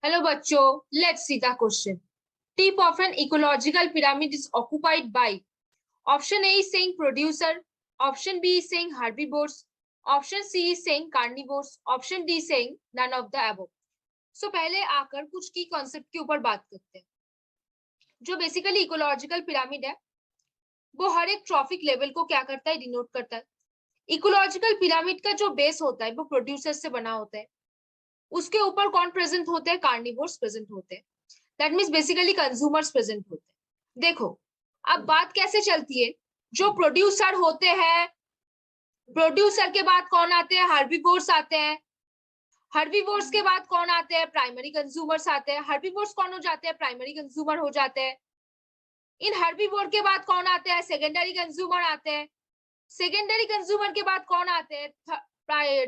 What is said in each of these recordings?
Hello बच्चों, let's see the question. Tip of an ecological pyramid is occupied by option A is saying producer, option B is saying herbivores, option C is saying carnivores, option D is saying none of the above. So पहले आकर कुछ की concept के ऊपर बात करते हैं. जो बेसिकली इकोलॉजिकल पिरामिड है वो हर एक ट्रॉफिक लेवल को क्या करता है, डिनोट करता है. इकोलॉजिकल पिरामिड का जो बेस होता है वो प्रोड्यूसर से बना होता है. उसके ऊपर कौन प्रेजेंट होते हैं? कार्निवोर्स प्रेजेंट होते हैं. That means basically consumers present होते हैं. देखो अब बात कैसे चलती है. जो प्रोड्यूसर होते हैं, प्रोड्यूसर के बाद कौन आते हैं? हर्बीवोर्स आते हैं. हर्बीवोर्स के बाद कौन आते हैं? प्राइमरी कंज्यूमर्स आते हैं. हर्बीवोर्स कौन हो जाते हैं? प्राइमरी कंज्यूमर हो जाते हैं. इन हर्बीवोर के बाद कौन आते हैं? सेकेंडरी कंज्यूमर आते हैं. सेकेंडरी कंज्यूमर के बाद कौन आते हैं?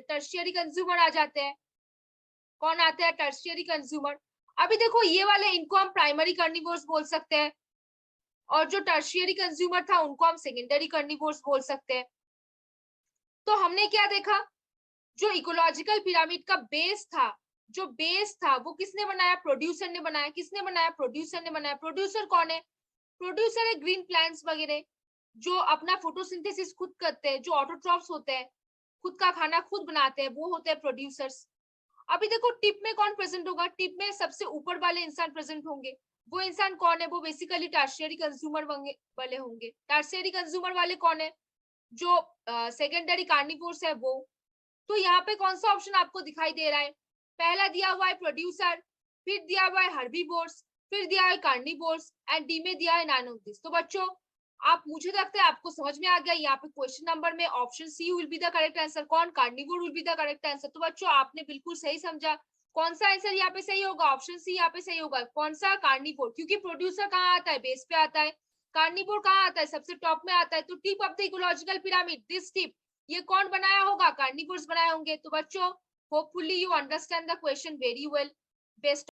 टर्शियरी कंज्यूमर आ जाते हैं. कौन आते हैं? Tertiary consumer. अभी देखो ये वाले इनको हम प्राइमरी कार्निवोर्स बोल सकते हैं और जो टर्शियरी कंज्यूमर था उनको हम सेकेंडरी कार्निवोर्स बोल सकते हैं. तो हमने क्या देखा? जो इकोलॉजिकल पिरामिड का बेस था, जो बेस था वो किसने बनाया? प्रोड्यूसर ने बनाया. किसने बनाया? प्रोड्यूसर ने बनाया. प्रोड्यूसर कौन है? प्रोड्यूसर है ग्रीन प्लांट्स वगैरह जो अपना फोटोसिंथेसिस खुद करते हैं, जो ऑटोट्रॉफ्स होते हैं, खुद का खाना खुद बनाते हैं, वो होते हैं प्रोड्यूसर्स. अभी देखो टिप में कौन प्रेजेंट होगा? टिप में सबसे ऊपर वाले इंसान प्रेजेंट होंगे. वो इंसान कौन है? वो बेसिकली टर्शियरी कंज्यूमर वाले होंगे. टर्शियरी कंज्यूमर वाले कौन है? जो सेकेंडरी कार्निवोर्स है वो. तो यहाँ पे कौन सा ऑप्शन आपको दिखाई दे रहा है? पहला दिया हुआ है प्रोड्यूसर, फिर दिया हुआ है हर्बीवोर्स, फिर दिया है कार्निवोर्स एंड डी में दिया है नॉन ऑफ दिस. तो बच्चों आप, मुझे लगता है आपको समझ में आ गया. यहाँ पे क्वेश्चन नंबर में option C will be the correct answer. कौन? Carnivore will be the correct answer. तो बच्चों आपने बिल्कुल सही समझा. कौन सा आंसर यहाँ पे सही होगा? ऑप्शन सी यहाँ पे सही होगा. कौन सा? कार्निवोर. क्योंकि प्रोड्यूसर कहाँ आता है? बेस पे आता है. कार्निवोर कहाँ आता है? सबसे टॉप में आता है. तो tip of the ecological pyramid, this tip, ये कौन बनाया होगा? कार्निवोर्स बनाए होंगे. तो बच्चों hopefully you understand the question very well. Best